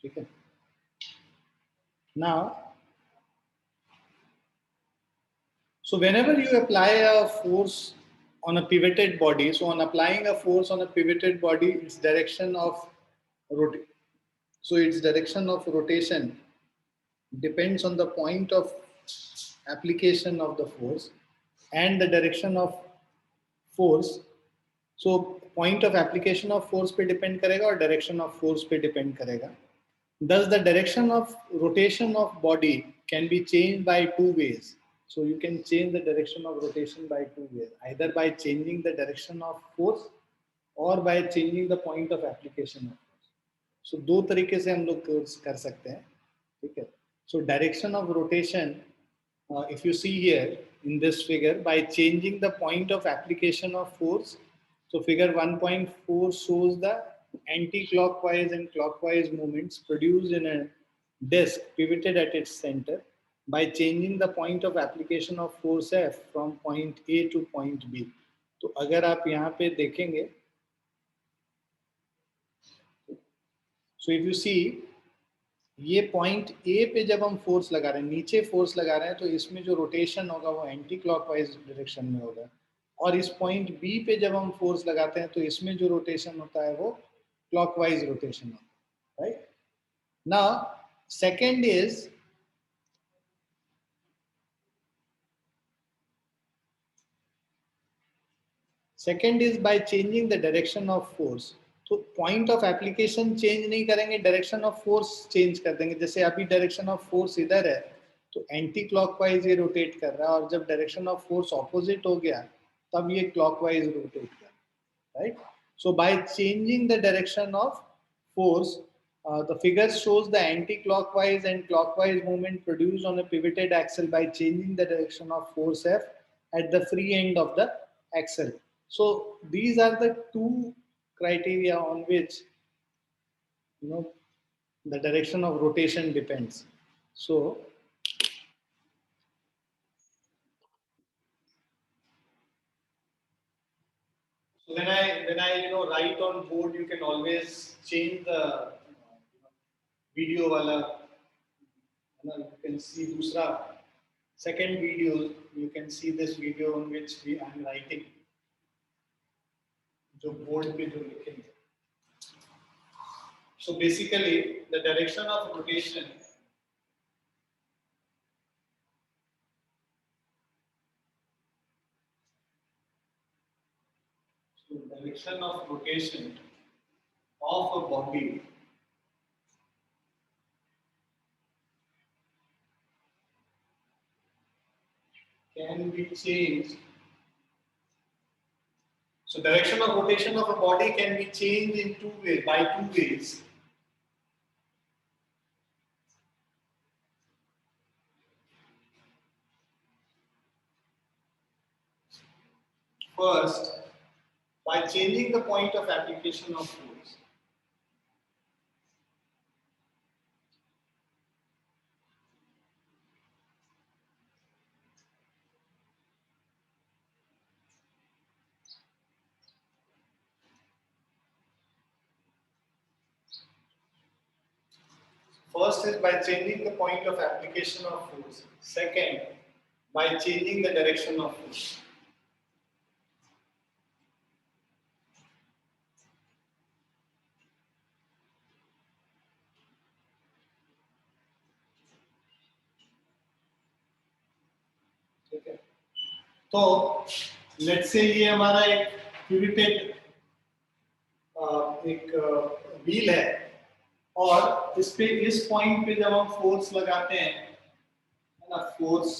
ठीक है. Now, so whenever you apply a force on a pivoted body, so on applying a force on a pivoted body, its direction of rotation depends on the point of application of the force and the direction of force. So point of application of force पे depend करेगा और direction of force पे depend करेगा. Thus, the direction of rotation of body can be changed by two ways. So you can change the direction of rotation by two ways, either by changing the direction of force or by changing the point of application of force. So दो तरीके से हम लोग कर सकते हैं, ठीक है. So direction of rotation, if you see here in this figure, by changing the point of application of force. So figure 1.4 shows the anti-clockwise and clockwise movements produced in a disk pivoted at its center by changing the point of application of force F from point A to point B. तो अगर आप यहाँ पे देखेंगे, so if you see, ये point A पे जब हम फोर्स लगा रहे हैं, नीचे फोर्स लगा रहे हैं, तो इसमें जो रोटेशन होगा वो एंटी क्लॉकवाइज डायरेक्शन में होगा. और इस पॉइंट बी पे जब हम फोर्स लगाते हैं तो इसमें जो रोटेशन होता है वो क्लॉकवाइज रोटेशन होता है, right. Now second is by changing the direction of force. तो पॉइंट ऑफ एप्लीकेशन चेंज नहीं करेंगे, डायरेक्शन ऑफ फोर्स चेंज कर देंगे. जैसे अभी डायरेक्शन ऑफ फोर्स इधर है तो एंटी क्लॉकवाइज ये रोटेट कर रहा है, और जब डायरेक्शन ऑफ फोर्स ऑपोजिट हो गया तब ये क्लॉकवाइज रोटेट कर रहा है, right. So by changing the direction of force, the figure shows the anti-clockwise and clockwise movement produced on a pivoted axle by changing the direction of force F at the free end of the axle. So these are the two criteria on which the direction of rotation depends. So when I write on board, you can always change the video wala. You can see दूसरा second video. You can see this video on which I am writing. जो board पे जो लिखेंगे. So basically, the direction of rotation of a body can be changed. So direction of rotation of a body can be changed in by two ways. First, by changing the point of application of force. First is by changing the point of application of force. Second, by changing the direction of force. ठीक है. तो let's say ये हमारा एक pivoted एक wheel है, और इस पे इस पॉइंट पे जब हम फोर्स लगाते हैं, है ना, फोर्स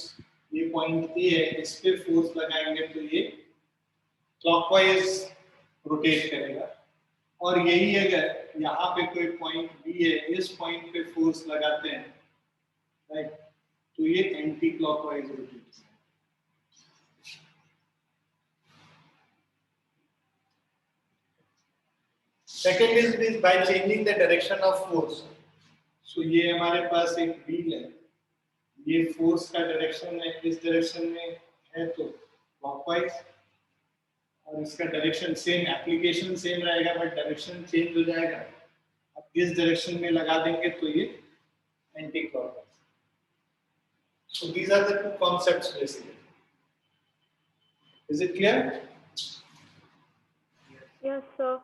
ये पॉइंट ए है, इस पे फोर्स लगाएंगे तो ये क्लॉकवाइज रोटेट करेगा. और यही अगर यहाँ पे कोई पॉइंट बी है, इस पॉइंट पे फोर्स लगाते हैं, राइट, तो ये एंटी क्लॉकवाइज रोटेट करेगा. Second is by changing the direction of force. So ये हमारे पास एक व्हील है, ये फोर्स का डायरेक्शन है, इस डायरेक्शन में है तो क्लॉकवाइज, और इसका डायरेक्शन सेम, एप्लीकेशन सेम रहेगा बट डायरेक्शन चेंज हो जाएगा. अब इस डायरेक्शन में लगा देंगे तो ये anti clockwise. So these are the two concepts basically. Is it clear? Yes, sir.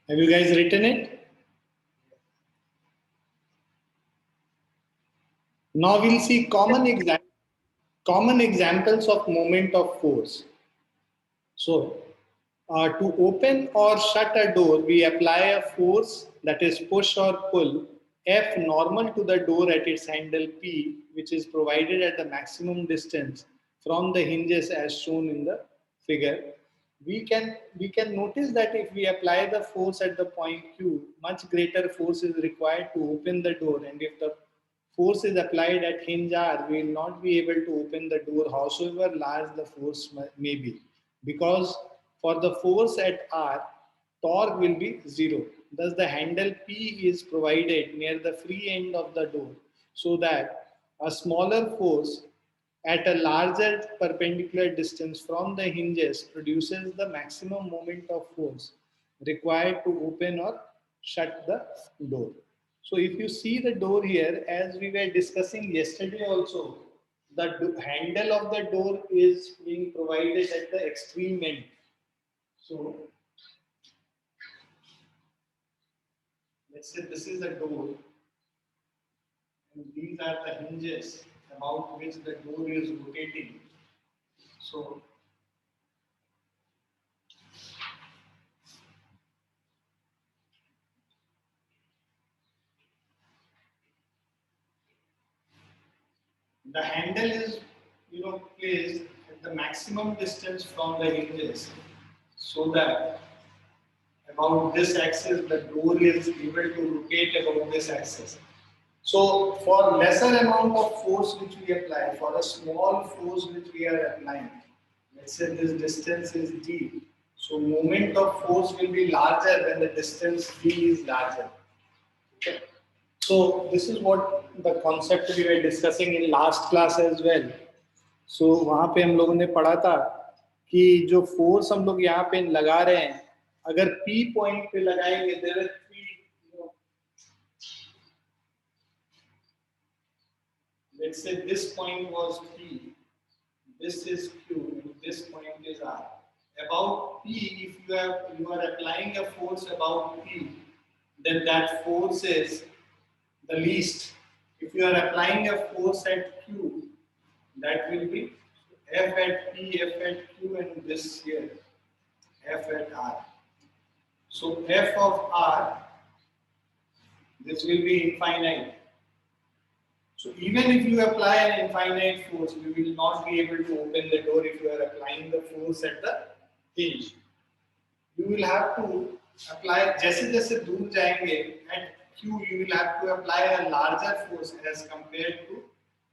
Have you guys written it? Now we'll see common examples of moment of force. So, to open or shut a door, we apply a force, that is push or pull, F normal to the door at its handle P, which is provided at the maximum distance from the hinges as shown in the figure. We can notice that if we apply the force at the point Q, much greater force is required to open the door, and if the force is applied at hinge R, we will not be able to open the door howsoever large the force may be, because for the force at R, torque will be zero. Thus the handle P is provided near the free end of the door, so that a smaller force at a larger perpendicular distance from the hinges produces the maximum moment of force required to open or shut the door. So if you see the door here, as we were discussing yesterday also, the handle of the door is being provided at the extreme end. So let's say this is the door, and these are the hinges about which the door is rotating. So the handle is, placed at the maximum distance from the hinges, so that about this axis the door is able to rotate about this axis. So for lesser amount of force which we apply, for a small force which we are applying, let's say this distance is d, so moment of force will be larger when the distance d is larger. Okay. So this is what the concept we were discussing in last class as well. So वहाँ पे हम लोगों ने पढ़ा था कि जो force हम लोग यहाँ पे लगा रहे हैं, अगर P पॉइंट पे लगाएंगे, there are three, let's say this point was P, this is Q, and this point is R. About P, if you are applying a force about P, then that force is the least. If you are applying a force at Q, that will be F at P, F at Q, and this here, F at R. So F of R, this will be infinite. So even if you apply an infinite force, you will not be able to open the door if you are applying the force at the hinge. You will have to apply, जैसे जैसे दूर जाएंगे at Q, you will have to apply a larger force as compared to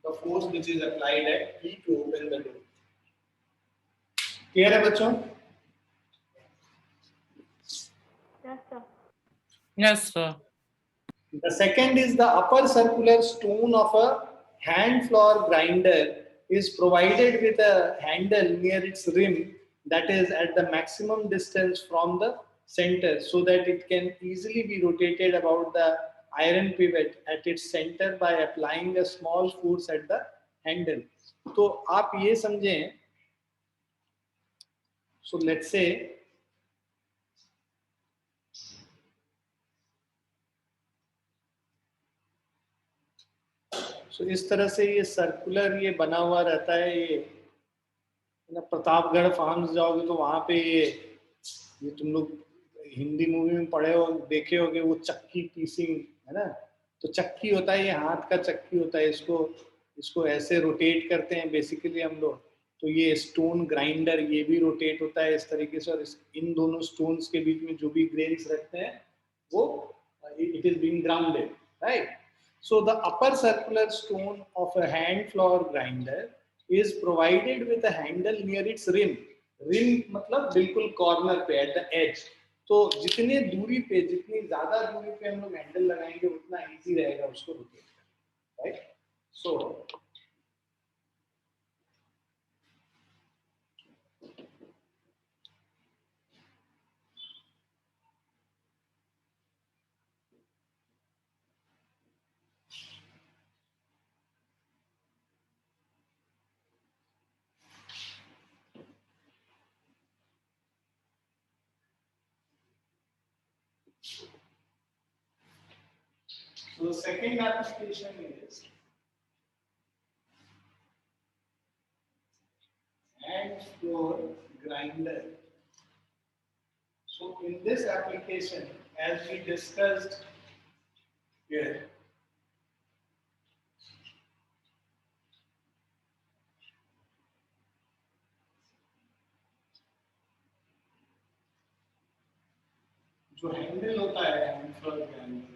the force which is applied at P to open the door. Clear है बच्चों? Yes, sir. Yes, sir. The second is the upper circular stone of a hand floor grinder is provided with a handle near its rim that is at the maximum distance from the center, so that it can easily be rotated about the iron pivot at its center by applying a small force at the handle. तो आप ये समझें, so let's say so इस तरह से ये circular ये बना हुआ रहता है, ये ना प्रतापगढ़ फार्म्स जाओगे तो वहां पे ये तुम लोग हिंदी मूवी में पढ़े हो, देखे होगे, वो चक्की पीसिंग है ना, तो चक्की होता है, ये हाथ का चक्की होता है, इसको ऐसे रोटेट करते हैं बेसिकली हम लोग, तो ये स्टोन ग्राइंडर ये भी रोटेट होता है इस तरीके से, और इन दोनों स्टोन्स के बीच में जो भी ग्रेन्स रहते हैं वो it is being grounded, right? So the upper circular stone of a hand floor grinder is provided with a handle near its rim. Rim मतलब बिल्कुल कॉर्नर पे, at the edge. तो जितने दूरी पे, जितनी ज्यादा दूरी पे हम लोग हैंडल लगाएंगे उतना इजी रहेगा उसको रोटेट करना, right? So the second application is hand floor grinder. So in this application, as we discussed here, जो हैंडल होता है हैंड फ्लोर ग्राइंडर का,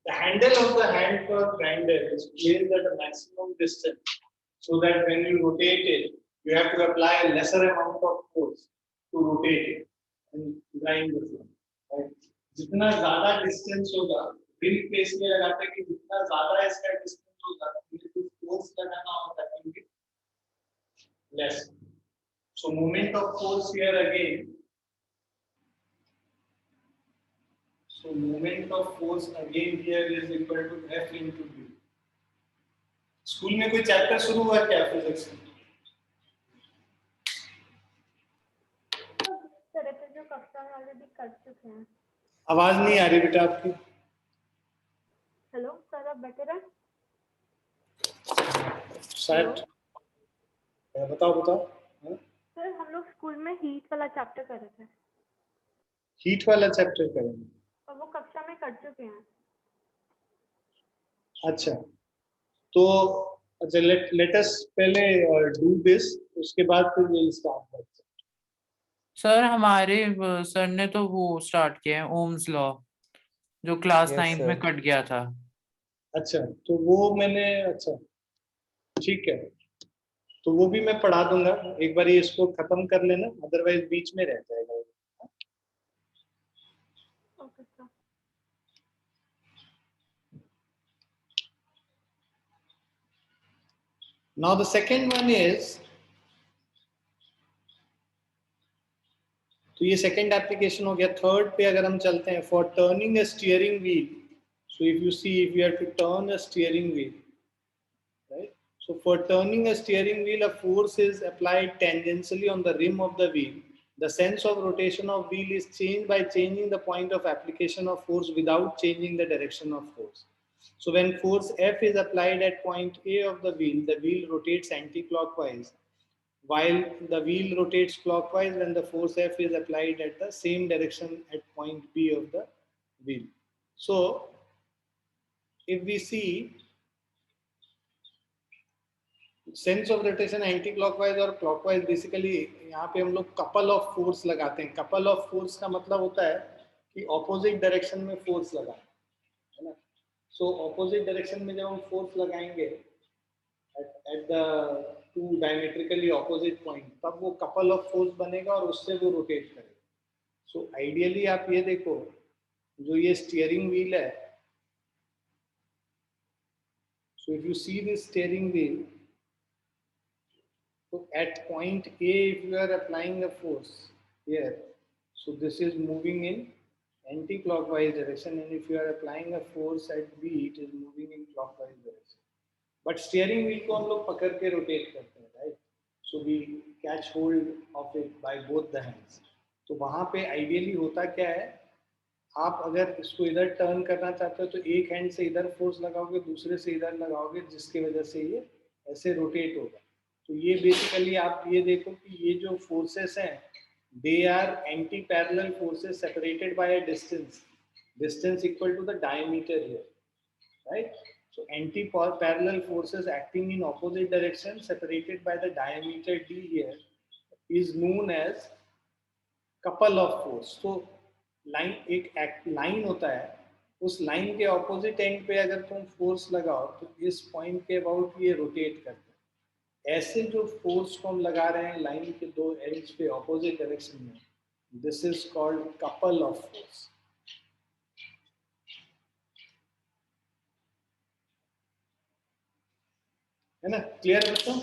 the handle of the hand floor grinder is placed at a maximum distance so that when you rotate it, you have to apply a lesser amount of force to rotate it and grind the floor. Right? जितना ज़्यादा distance होगा, rim पे इसलिए लगाते हैं कि जितना ज़्यादा इसका distance होगा, मुझे कुछ force लगाना होता है कि less. So moment of force here again. So moment of force again here is equal to F into V. School में कोई चैप्टर शुरू हुआ क्या फिजिक्स में? सर तो जो कक्षा में ऑलरेडी कर चुके हैं। आवाज नहीं आ रही बेटा आपकी। हेलो सर, आप बेटर है? सेट बताओ। सर हम लोग स्कूल में हीट वाला चैप्टर कर रहे थे। हीट वाला चैप्टर करेंगे और वो कक्षा में कर चुके हैं। अच्छा, तो अच्छा लेट अस पहले डू दिस, उसके बाद फिर we'll start that. सर हमारे सर ने तो वो स्टार्ट किया है ओम्स लॉ, जो क्लास 9th में कट गया था। अच्छा, तो वो मैंने, अच्छा ठीक है, तो वो भी मैं पढ़ा दूंगा, एक बार ये इसको खत्म कर लेना, अदरवाइज बीच में रह जाएगा। Okay sir. Now the second one is, तो ये सेकंड एप्लीकेशन हो गया। थर्ड पे अगर हम चलते हैं, for turning a steering wheel, so if you see, if you have to turn a steering wheel, right? So for turning a steering wheel, a force is applied tangentially on the rim of the wheel. The sense of rotation of wheel is changed by changing the point of application of force without changing the direction of force. So when force F is applied at point A of the wheel rotates anti-clockwise, while the wheel rotates clockwise when the force F is applied at the same direction at point B of the wheel. So if we see, sense of rotation anti clockwise और clockwise, basically यहाँ पे हम लोग couple of force लगाते हैं। Couple of force का मतलब होता है कि ऑपोजिट डायरेक्शन में फोर्स लगाना, है ना? सो ऑपोजिट डायरेक्शन में जब हम फोर्स लगाएंगे at the two diametrically opposite point, तब वो कपल ऑफ फोर्स बनेगा और उससे वो रोटेट करेगा। सो आइडियली आप ये देखो, जो ये स्टीयरिंग व्हील है, सो if you see this steering wheel, so at point A, if you are applying a force here, so this is moving in anti-clockwise direction, and if you are applying a force at B, it is moving in clockwise direction. But steering wheel को हम लोग पकड़ के rotate करते हैं, right? So we catch hold of it by both the hands. तो वहां पे आइडियली होता क्या है, आप अगर इसको इधर टर्न करना चाहते हो तो एक हैंड से इधर फोर्स लगाओगे, दूसरे से इधर लगाओगे, जिसकी वजह से ये ऐसे रोटेट होगा। तो ये बेसिकली आप ये देखो कि ये जो फोर्सेस हैं, they are anti parallel forces separated by a distance equal to the diameter here, right? So anti-parallel forces acting in opposite direction separated by the diameter d here is known as couple of force. So line एक line होता है, उस line के opposite and पे अगर तुम force लगाओ तो इस पॉइंट के अबाउट ये रोटेट करता है। ऐसे जो फोर्स को हम लगा रहे हैं लाइन के दो एंड्स पे ऑपोजिट डायरेक्शन में, this is called couple of force, है ना? क्लियर बच्चों?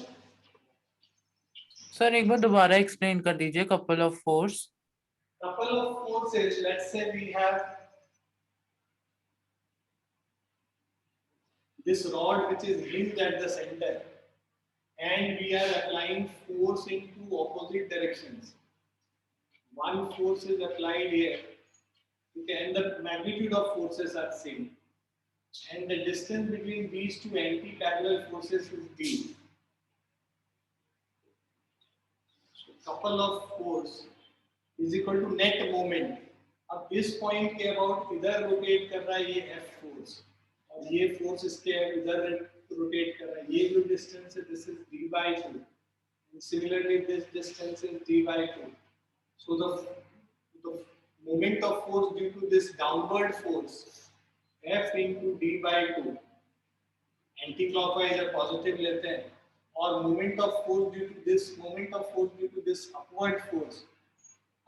सर एक बार दोबारा एक्सप्लेन कर दीजिए couple of force. Couple of forces, let's say we have this rod which is hinged at the center and we are applying force in two opposite directions. One force is applied here, okay, and the magnitude of forces are same, and the distance between these two anti-parallel forces is d. So couple of force is equal to net moment. अब इस point के about इधर rotate कर रहा है ये F force, और ये फोर्स इसके इधर रोटेट कर रहा है, ये जो डिस्टेंस है this is d by 2, and similarly this distance is d by 2. So the moment of force due to this downward force F into d by 2, anti-clockwise या positive लेते हैं, और moment of force due to this upward force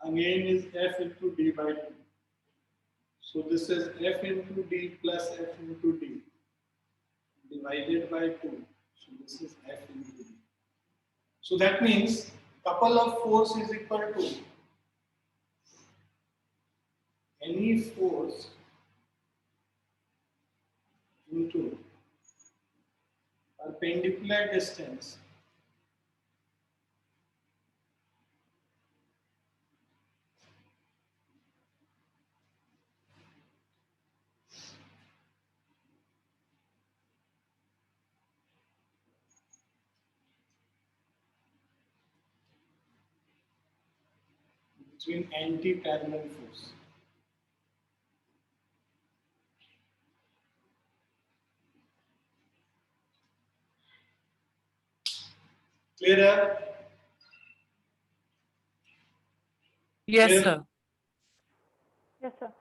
again is F into d by 2. So this is F into d plus F into d divided by 2. So this is F into d. So that means couple of force is equal to any force into perpendicular distance between anti-parallel force. Clear? Yes Clear? Sir. Yes sir.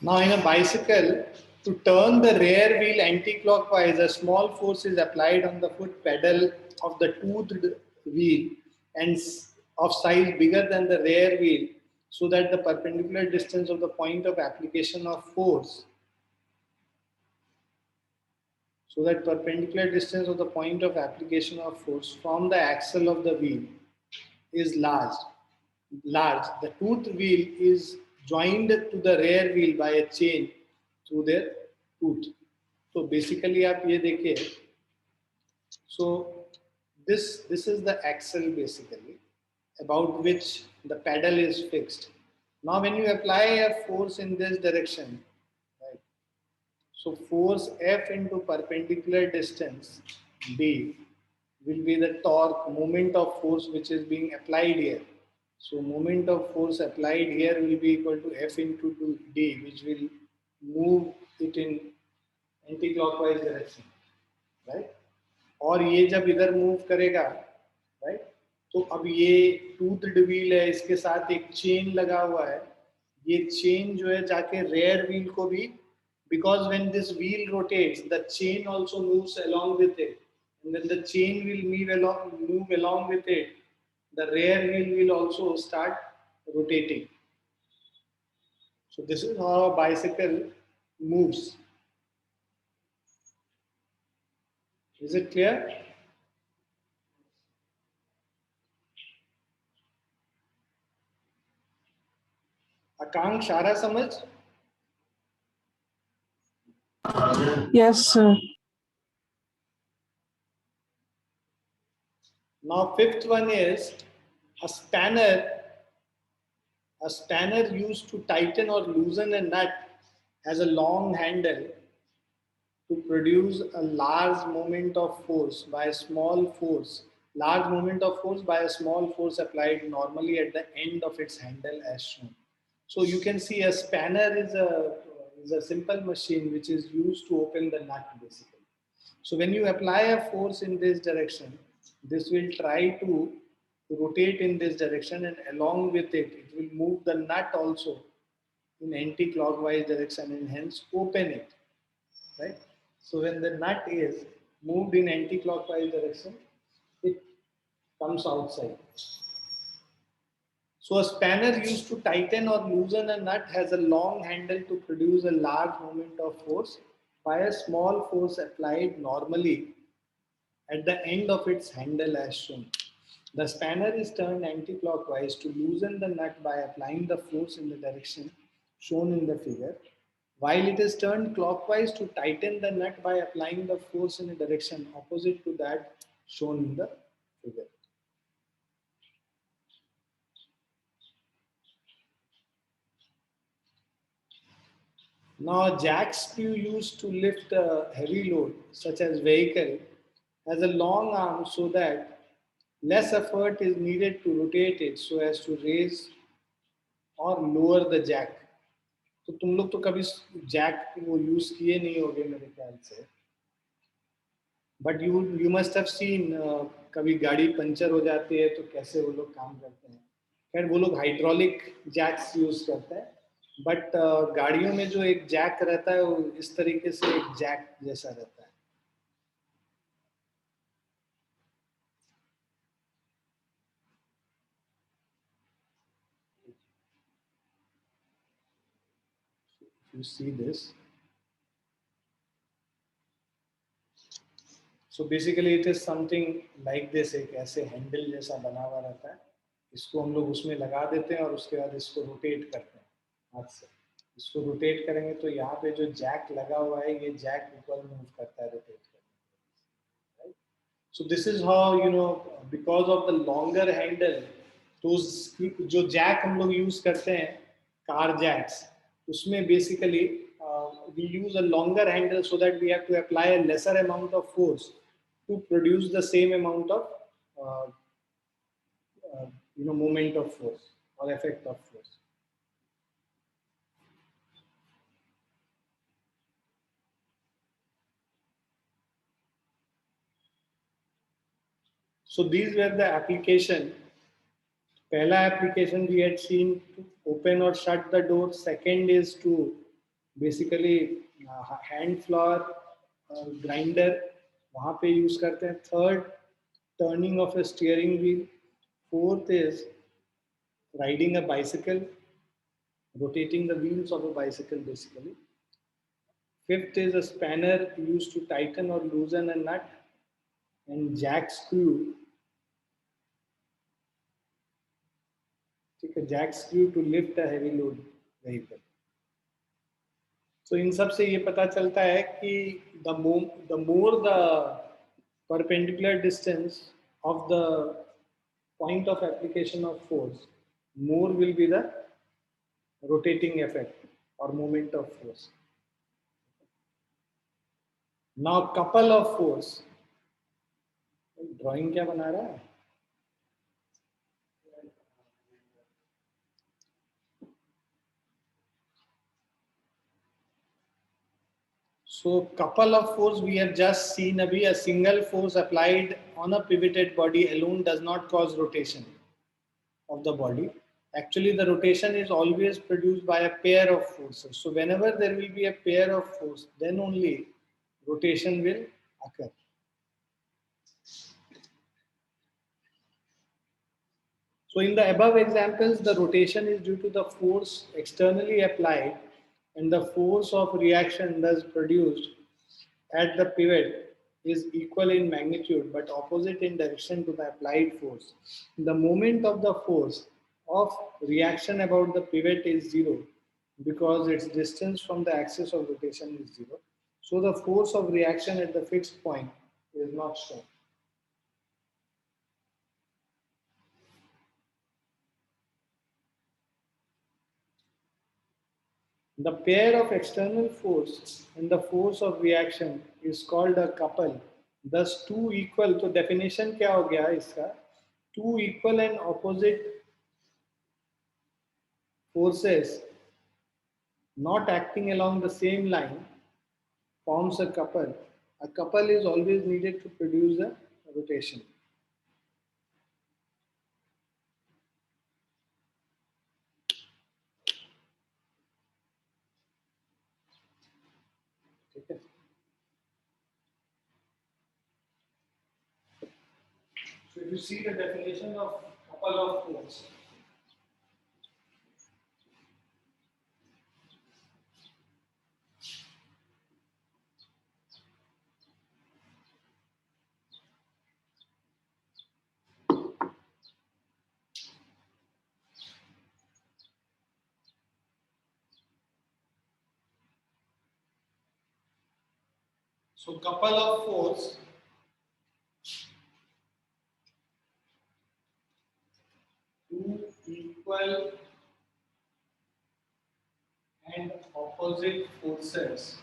Now in a bicycle, to turn the rear wheel anti-clockwise, a small force is applied on the foot pedal of the toothed wheel and of size bigger than the rear wheel, so that the perpendicular distance of the point of application of force from the axle of the wheel is large. The toothed wheel is joined to the rear wheel by a chain through their tooth. So basically आप ये देखिए, so this is the axle basically about which the pedal is fixed. Now when you apply a force in this direction, right, so force F into perpendicular distance d will be the torque, moment of force which is being applied here. So moment of force applied here will be equal to F into d, which will move it in anti-clockwise direction, right? और ये जब इधर move करेगा, right? तो अब ये टूथड wheel है, इसके साथ एक चेन लगा हुआ है ये चेन जो है जाके रेयर व्हील को भी, because when this wheel rotates, the chain also moves along with it, and when the chain will move along with it, the rear wheel will also start rotating. So this is how a bicycle moves. Is it clear? आकांक्ष आ रहा समझ? Yes, sir. Now fifth one is a spanner. A spanner used to tighten or loosen a nut has a long handle to produce a large moment of force by a small force. Large moment of force by a small force applied normally at the end of its handle as shown. So you can see a spanner is a simple machine which is used to open the nut basically. So when you apply a force in this direction, this will try to rotate in this direction, and along with it, it will move the nut also in anti-clockwise direction and hence open it, right? So when the nut is moved in anti-clockwise direction, it comes outside. So a spanner used to tighten or loosen a nut has a long handle to produce a large moment of force by a small force applied normally at the end of its handle as shown. The spanner is turned anti-clockwise to loosen the nut by applying the force in the direction shown in the figure, while it is turned clockwise to tighten the nut by applying the force in a direction opposite to that shown in the figure. Now, a jack screw used to lift a heavy load, such as vehicle, has a long arm so that less effort is needed to rotate it so as to raise or lower the jack. तो तुम लोग तो कभी Jack वो use किए नहीं होगे मेरे ख्याल से, but you must have seen कभी गाड़ी पंचर हो जाती है तो कैसे वो लोग काम करते हैं. खैर वो लोग हाइड्रोलिक जैक्स यूज करते हैं, बट गाड़ियों में जो एक जैक रहता है वो इस तरीके से एक जैक जैसा रहता है. You see this. So basically it is something like this, एक ऐसे हैंडल जैसा बना हुआ रहता है, इसको हम लोग उसमें लगा देते हैं और उसके बाद इसको रोटेट करते हैं हाथ से. इसको रोटेट करेंगे तो यहाँ पे जो जैक लगा हुआ है ये जैक ऊपर मूव करता है रोटेट करने. Right. So this is how you know because of the longer handle, तो जो जैक हम लोग यूज करते हैं कार जैक्स, उसमें basically we use a longer handle so that we have to apply a lesser amount of force to produce the same amount of moment of force or effect of force. So these were the application. Pehla application we had seen to open or shut the door. Second is to basically hand floor grinder, वहाँ पे use करते हैं. Third, turning of a steering wheel. Fourth is riding a bicycle, rotating the wheels of a bicycle basically. Fifth is a spanner used to tighten or loosen a nut, and jack screw. ठीक है, jack screw to lift a heavy load vehicle. So इन सब से ये पता चलता है कि the more the perpendicular distance of the point of application of force, more will be the rotating effect or moment of force. Now couple of force. Drawing क्या बना रहा है? So couple of force we have just seen abhi. A single force applied on a pivoted body alone does not cause rotation of the body. Actually, the rotation is always produced by a pair of forces. So whenever there will be a pair of force, then only rotation will occur. So in the above examples, the rotation is due to the force externally applied and the force of reaction thus produced at the pivot is equal in magnitude but opposite in direction to the applied force. The moment of the force of reaction about the pivot is zero because its distance from the axis of rotation is zero. So the force of reaction at the fixed point is not shown. The pair of external force and the force of reaction is called a couple. Thus, two equal. तो definition क्या हो गया इसका? Two equal and opposite forces not acting along the same line forms a couple. A couple is always needed to produce a rotation. ठीक है? So if you see the definition of couple of force, so couple of force two equal and opposite forces.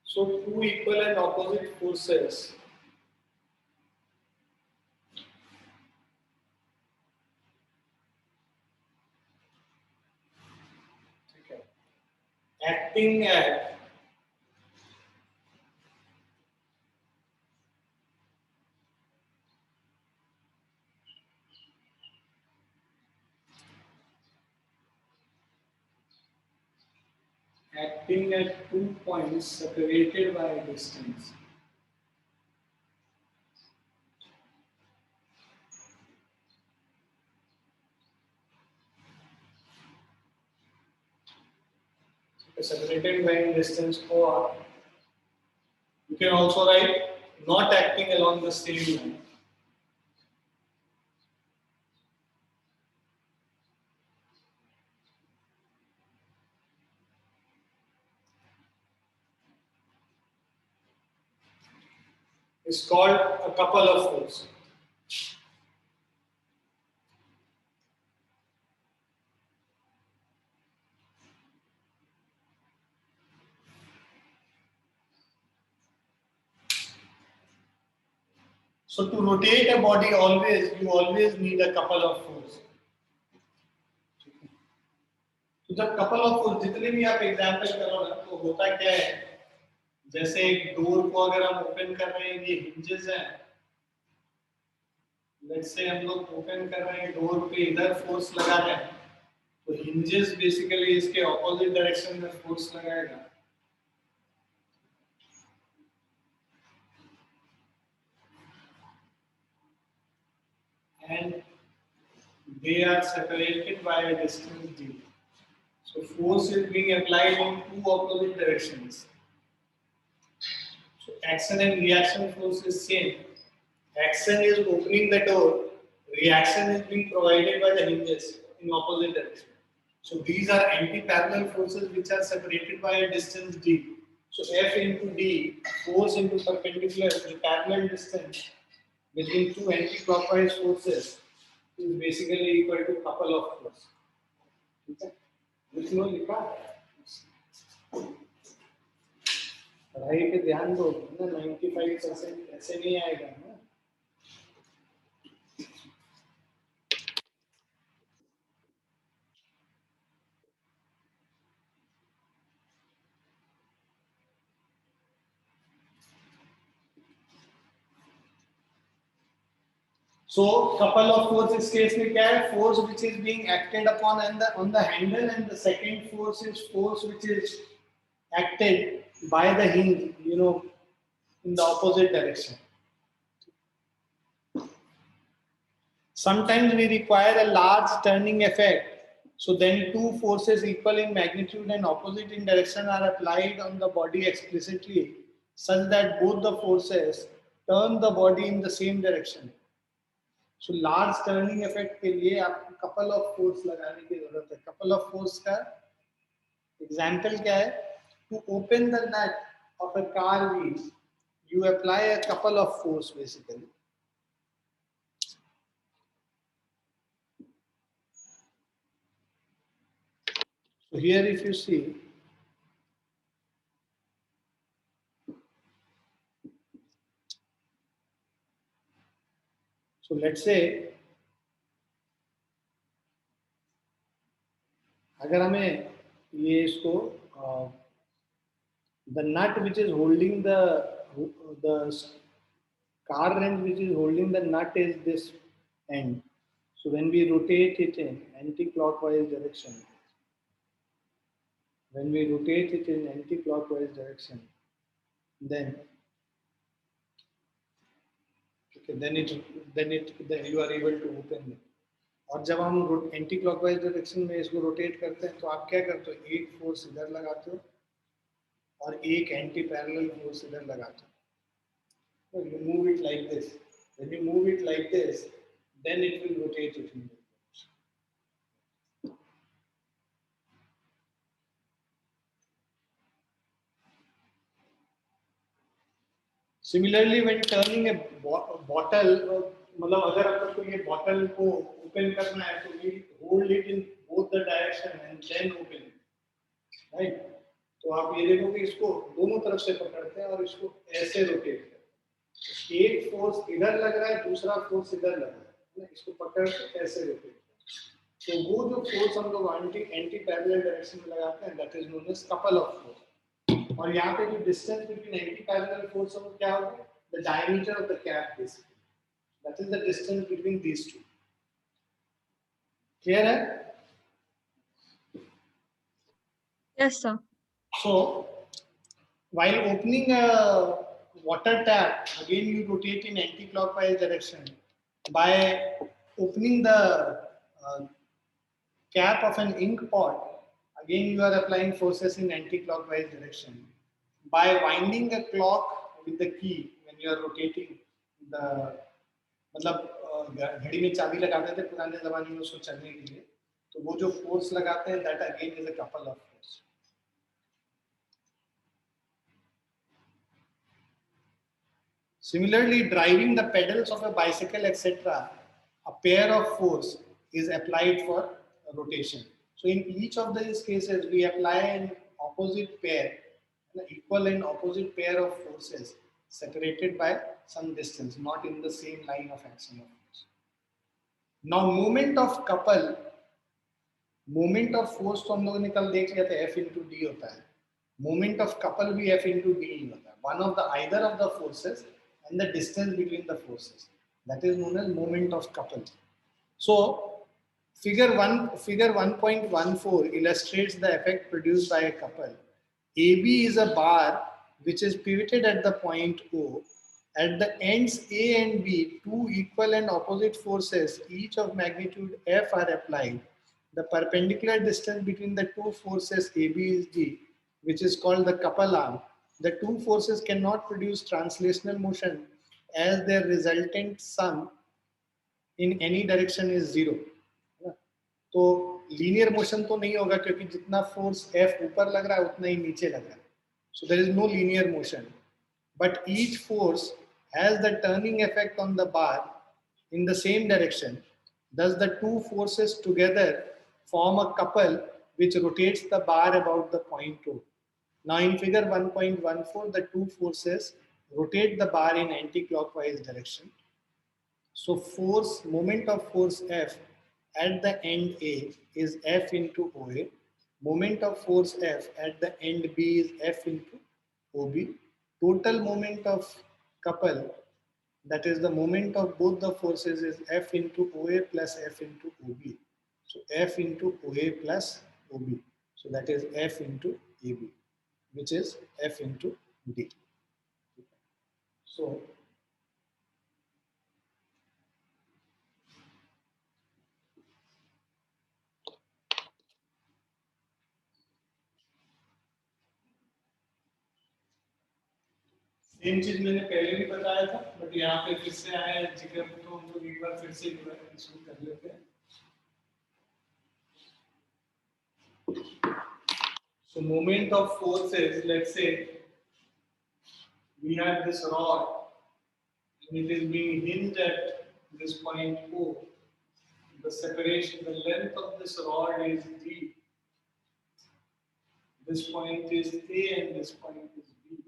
So two equal and opposite forces acting at two points separated by a distance. Separated by a distance, or you can also write not acting along the same line. It's called a couple of force. So to rotate a body, you always need a couple of force. तो जब couple of force जितने भी आप example करो ना, तो होता क्या है, जैसे एक डोर को अगर हम ओपन कर रहे हैं, ये हिंजेस हैं, लेट्स से हम लोग ओपन कर रहे हैं, डोर पे इधर फोर्स लगा रहे हैं, तो हिंजेस बेसिकली इसके ऑपोजिट डायरेक्शन में फोर्स लगाएगा. And they are separated by a distance d. So force is being applied in two opposite directions. So action and reaction force is same. Action is opening the door. Reaction is being provided by the hinges in opposite direction. So these are anti-parallel forces which are separated by a distance d. So F into d, force into perpendicular, the parallel distance between two anti-clockwise forces is basically equal to couple of force. ठीक है? लिखो लिखा. पढ़ाई पे ध्यान दो ना, 95% ऐसे नहीं आएगा ना. So couple of force इस case में क्या है? Force which is being acted upon on the handle, and the second force is force which is acted by the hinge, you know, in the opposite direction. Sometimes we require a large turning effect. So then two forces equal in magnitude and opposite in direction are applied on the body explicitly, such that both the forces turn the body in the same direction. So large turning effect के लिए आपको couple of force लगाने की जरूरत है. Couple of force का example क्या है? To open the nut of a car wheel, you apply a couple of force basically. So here if you see, so let's say अगर हमें ये इसको the nut which is holding the car wrench which is holding the nut is this end. So when we rotate it in anti-clockwise direction, then okay, then you are able to open it. और जब हम anti clockwise direction में इसको rotate करते हैं तो आप क्या करते हो? एक फोर्स इधर लगाते हो और एक एंटी पैरेलल फोर्स इधर लगाते हो. So you move it like this. When you move it like this, then it will rotate it in. Similarly, when turning a bottle, मतलब अगर आपको ये bottle को open करना है तो we hold it in both the direction and then open it, right? तो आप ये देखो कि इसको दोनों तरफ से पकड़ते हैं और इसको ऐसे रोटेट करते हैं. एक फोर्स इधर लग रहा है, दूसरा फोर्स इधर लग रहा है, इसको पकड़ के ऐसे रोटेट. तो वो जो फोर्स हम लोग एंटी पैरेलल डायरेक्शन में लगाते हैं, that is known as couple of force. और यहाँ पे जो distance between anti parallel force हम क्या होगा? The diameter of the cap basically. That is the distance between these two. Clear है? Yes, sir. So while opening a water tap, again you rotate in anti-clockwise direction. By opening the cap of an ink pot, again you are applying forces in anti-clockwise direction. By winding a clock with the key, when you are rotating the, मतलब घड़ी में चाबी लगाते थे पुराने जमाने में उसको चलने के लिए, तो वो जो फोर्स लगाते हैं, that again is a couple of force. Similarly, driving the pedals of a bicycle, etc., a pair of force is applied for rotation. So in each of these cases, we apply an opposite pair, an equal and opposite pair of forces separated by some distance, not in the same line of action of force. Now, moment of couple, moment of force तो हम लोगों ने कल देख लिया था, F into D होता है. Moment of couple भी F into D ही होता है. One of the either of the forces and the distance between the forces. That is known as moment of couple. So, figure 1.14 illustrates the effect produced by a couple. AB is a bar which is pivoted at the point O. At the ends A and B, two equal and opposite forces, each of magnitude F, are applied. The perpendicular distance between the two forces AB is D, which is called the couple arm. The two forces cannot produce translational motion as their resultant sum in any direction is zero. तो linear motion तो नहीं होगा क्योंकि जितना force F ऊपर लग रहा है उतना ही नीचे लग रहा है. So there is no linear motion. But each force has the turning effect on the bar in the same direction. Thus the two forces together form a couple which rotates the bar about the point O. Now in figure 1.14, the two forces rotate the bar in anti-clockwise direction. So moment of force F at the end A is F into OA. Moment of force F at the end B is F into OB. Total moment of couple that is the moment of both the forces is F into OA plus F into OB. So F into OA plus OB. So that is F into AB, which is F into D. So same चीज मैंने पहले भी बताया था, but यहाँ पे फिर से आया है जिक्र, तो हम लोग एक बार फिर से इसको कर लेते हैं. So moment of force is, let's say we have this rod and it is being hinged at this point O. The separation, the length of this rod is D. This point is A and this point is B.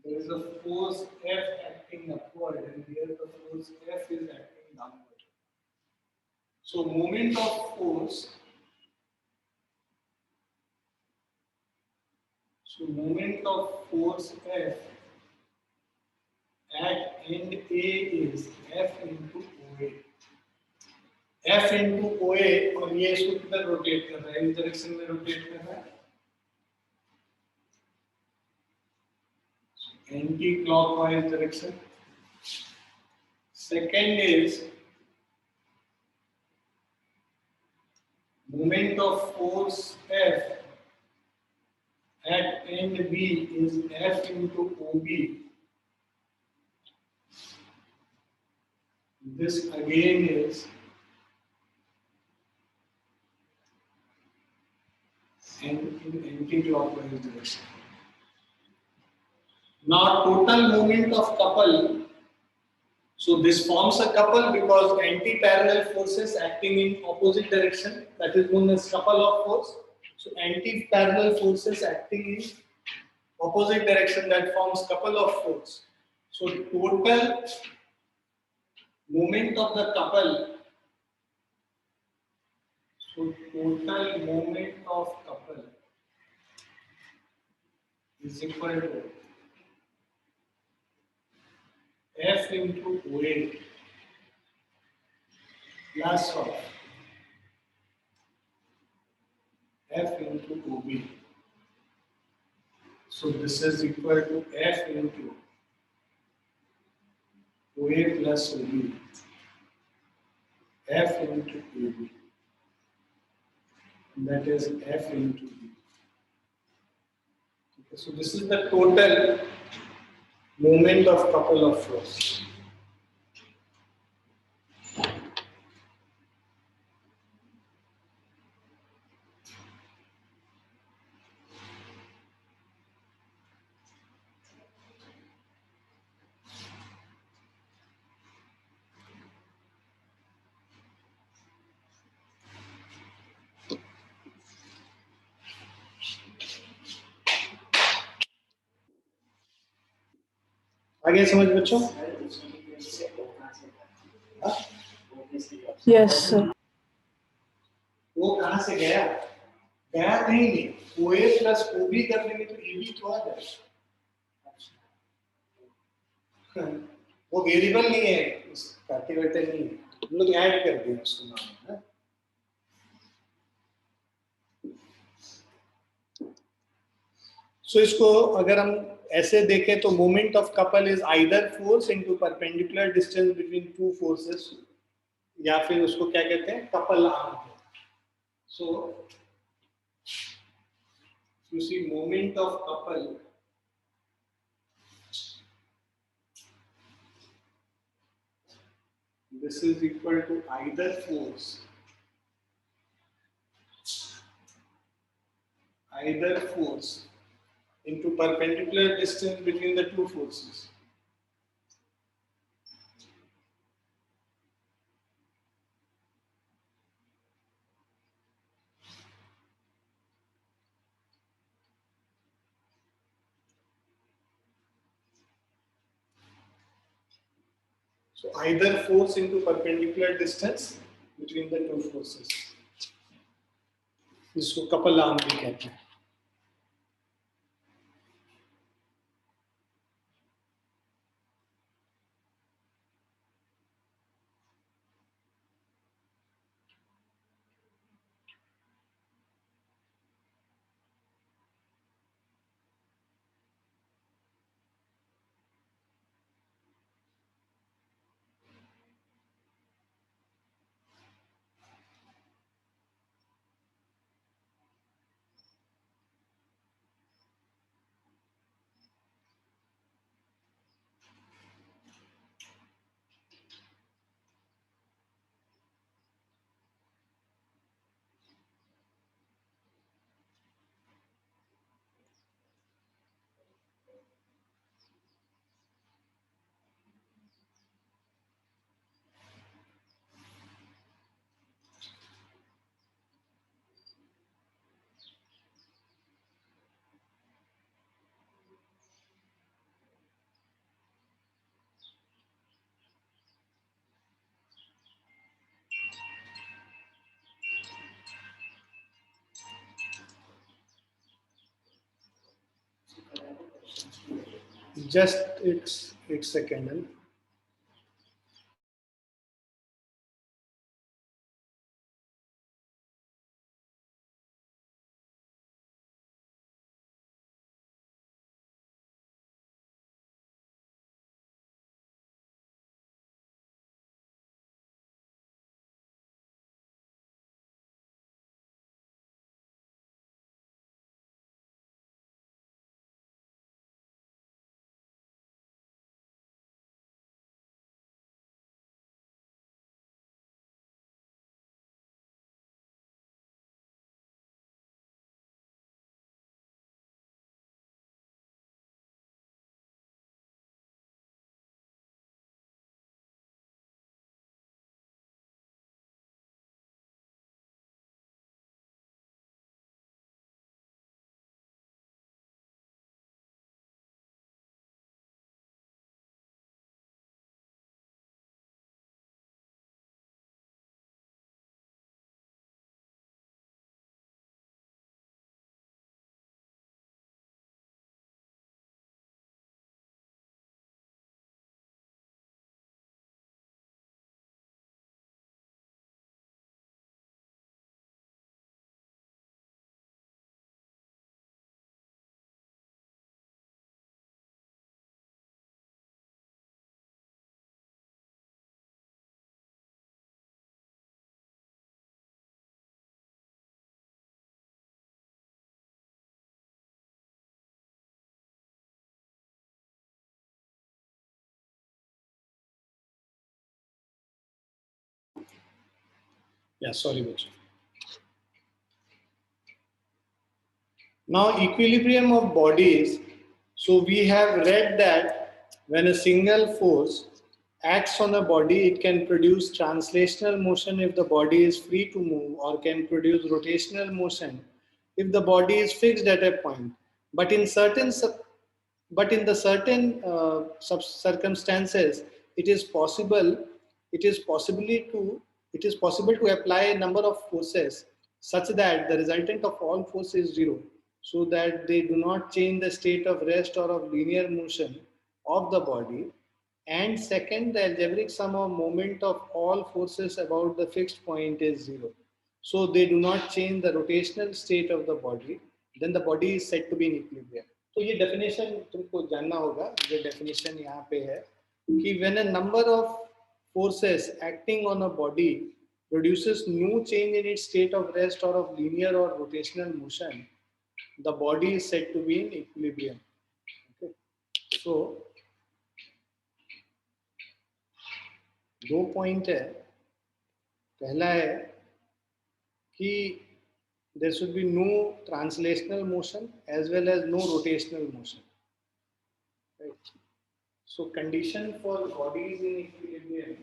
There is a force F acting upward and here the force F is acting downward. So moment of force, F at end A is F into OA. F into OA, और ये इसको किधर rotate कर रहा है, इस direction में rotate कर रहा है, anti clockwise direction. Second is moment of force F at end B is F into OB. This again is in anti-clockwise direction. Now total moment of couple. So this forms a couple because anti-parallel forces acting in opposite direction, that is known as couple of force. So anti-parallel forces acting in opposite direction, that forms couple of force. So total moment of the couple. So total moment of couple is equal to F into OA plus of F into OB. So this is equal to F into OA plus OB, F into AB. That is F into B. Okay, so this is the total moment of couple of force. आगे समझ बच्चों? Yes, sir. वो कहाँ से गया? गया कहीं नहीं. OA plus OB कर देंगे तो AB तो आ जाएगा. वो वेरिएबल नहीं है, कैलकुलेटर नहीं है, हम लोग ऐड कर देंगे उसको नाम में. सो इसको अगर हम ऐसे देखें तो moment of couple is either force into perpendicular distance between two forces, या फिर उसको क्या कहते हैं, couple arm. So you see moment of couple this is equal to either force into perpendicular distance between the two forces. So either force into perpendicular distance between the two forces. इसको couple arm भी कहते हैं. Just it's second. Yeah, sorry, Bachcha. Now, equilibrium of bodies. So we have read that when a single force acts on a body, it can produce translational motion if the body is free to move, or can produce rotational motion if the body is fixed at a point. But in certain but in the certain circumstances, it is possible it is possibly to it is possible to apply a number of forces such that the resultant of all force is zero, so that they do not change the state of rest or of linear motion of the body. And second, the algebraic sum of moment of all forces about the fixed point is zero, so they do not change the rotational state of the body. Then the body is said to be in equilibrium. तो ये definition तुमको जानना होगा. ये definition यहाँ पे है कि when a number of forces acting on a body produces no change in its state of rest or of linear or rotational motion, the body is said to be in equilibrium. Okay. So दो point है. पहला है कि there should be no translational motion as well as no rotational motion. Right. So condition for bodies in equilibrium.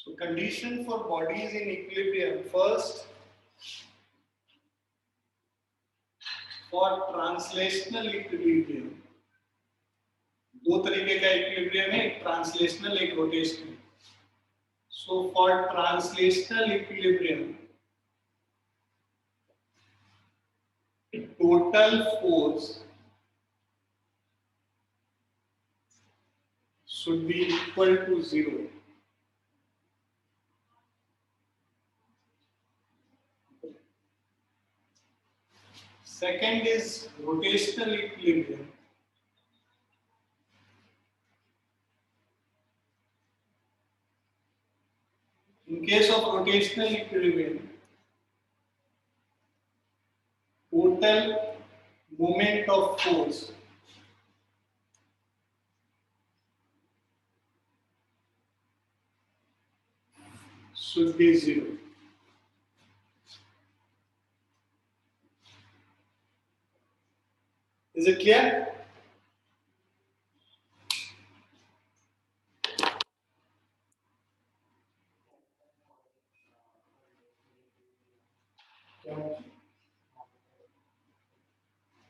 So condition for bodies in equilibrium. First, for translational equilibrium, दो तरीके का equilibrium है, एक translational एक rotational. So for translational equilibrium, total force should be equal to zero. Second is rotational equilibrium. In case of rotational equilibrium, total moment of force should be zero. Is it clear?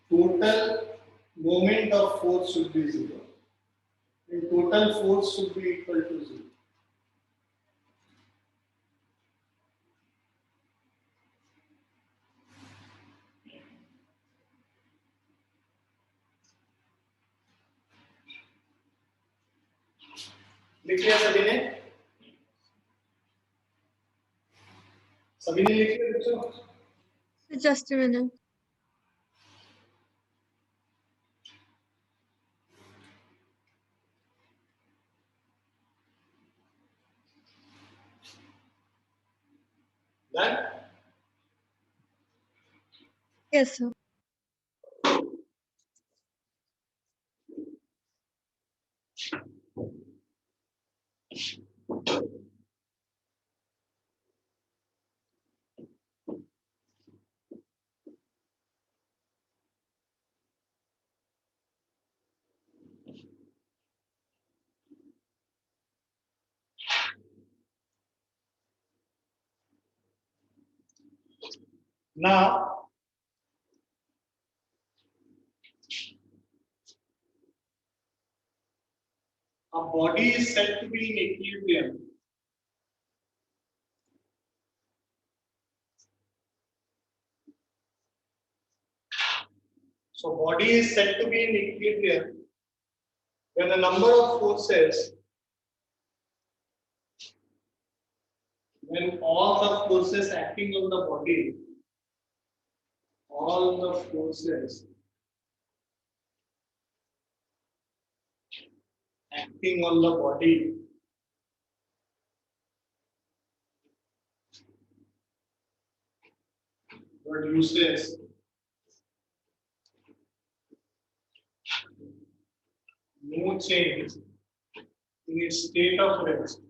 Total moment of force should be 0. And total force should be equal to 0. लिख लिया सभी ने? सभी ने लिख लिया बच्चों? Just a minute. Done? Yes, sir. Now, a body is said to be in equilibrium. So, body is said to be in equilibrium when the number of forces, when all the forces acting on the body, all the forces acting on the body produces no change in its state of rest.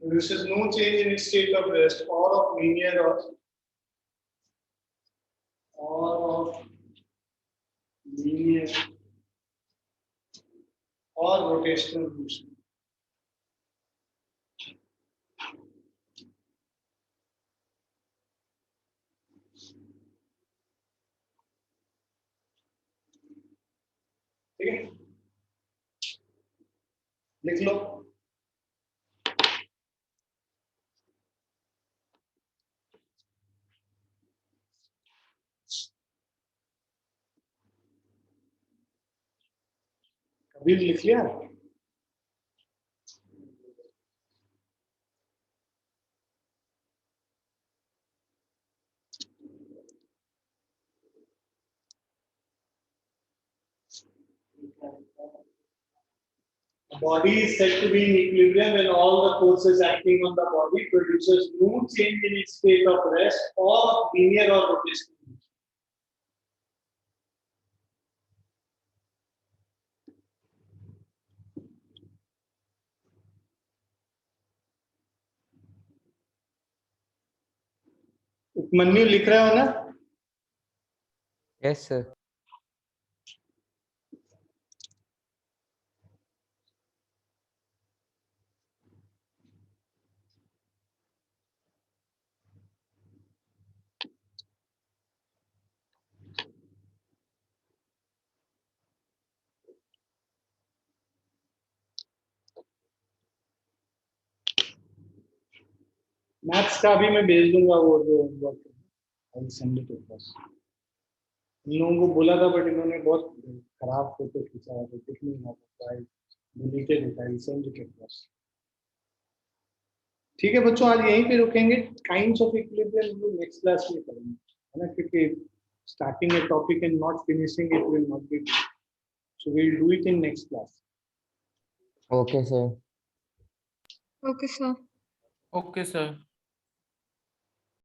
Produces no change in its state of rest or of linear or rotational motion. ठीक है, लिख लो। कबीर लिख लिया? The body is said to be in equilibrium when all the forces acting on the body produces no change in its state of rest or linear or rotational motion. Upmanyu लिख रहे हो ना? Yes, sir. Maths का भी मैं भेज दूंगा वो जो work I send it across. इन लोगों को बोला था बट इन्होंने बहुत खराब फोटो खींचा है तो दिख नहीं रहा था, deleted it, I send it across. ठीक है बच्चों, आज यहीं पे रुकेंगे। काइंड्स ऑफ इक्विलिब्रियम हम लोग नेक्स्ट क्लास में करेंगे, है ना, क्योंकि starting a topic and not finishing it will not be, so we will do it in next class. Okay, sir. Okay, sir. Okay, sir.